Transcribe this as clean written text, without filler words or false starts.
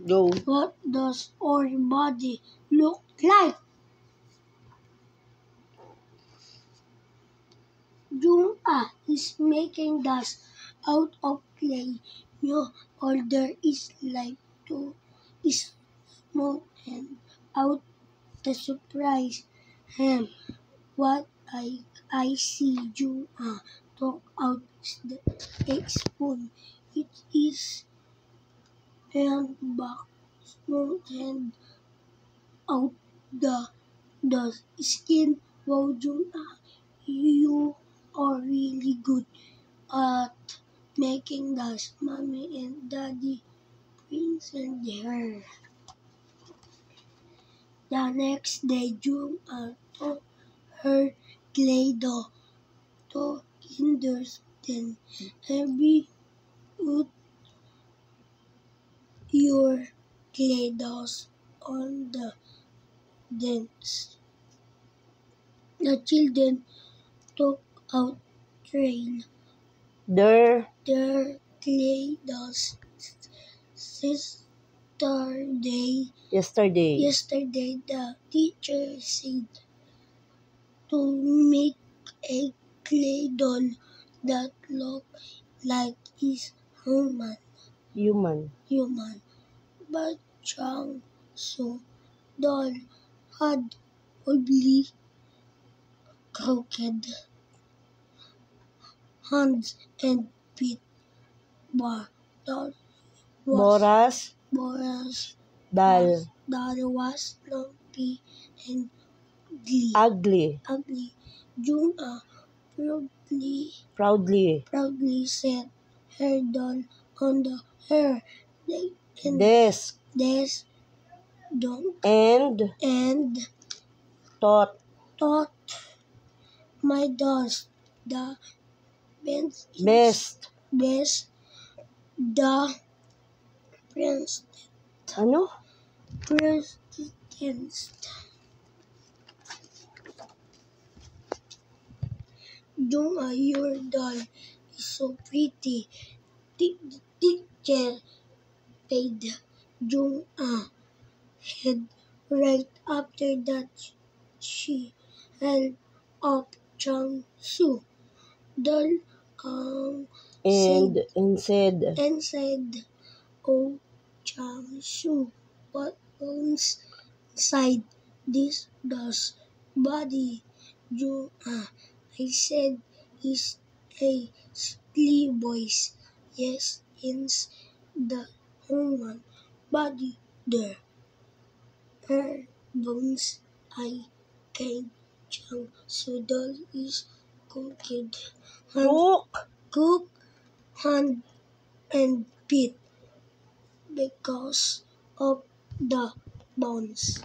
Go. What does our body look like? Jung-ah is making dust out of clay. Your order is like to smooth him out to surprise him. What I see Jung-ah took out a spoon. It is and back smoothed out the skin. Wow, Jung-ah, you are really good at making dust. Mommy and Daddy praised her. The next day, Jung-ah took her clay doll to Kindergarten. Every put your clay dolls on the dance. The children took out Their their clay dolls. Yesterday, the teacher said to make a clay doll that looked like his human. But Chang-Soo doll had ugly, crooked hands and feet. But doll was Boras. doll was lumpy and Ugly. Jung-ah proudly set her doll on her Desk. And taught my dolls the best the presidents. Jung-ah, your doll is so pretty. The teacher paid Jung-ah head. Right after that, she held up Chang-Soo doll and said, "Oh, Chang-Soo, what owns inside this doll's body?" Jung-ah, I said, is a silly voice. Yes, it's the human body there. Her bones, I can Chang-Soo doll is cooked hand and feet because of the bones.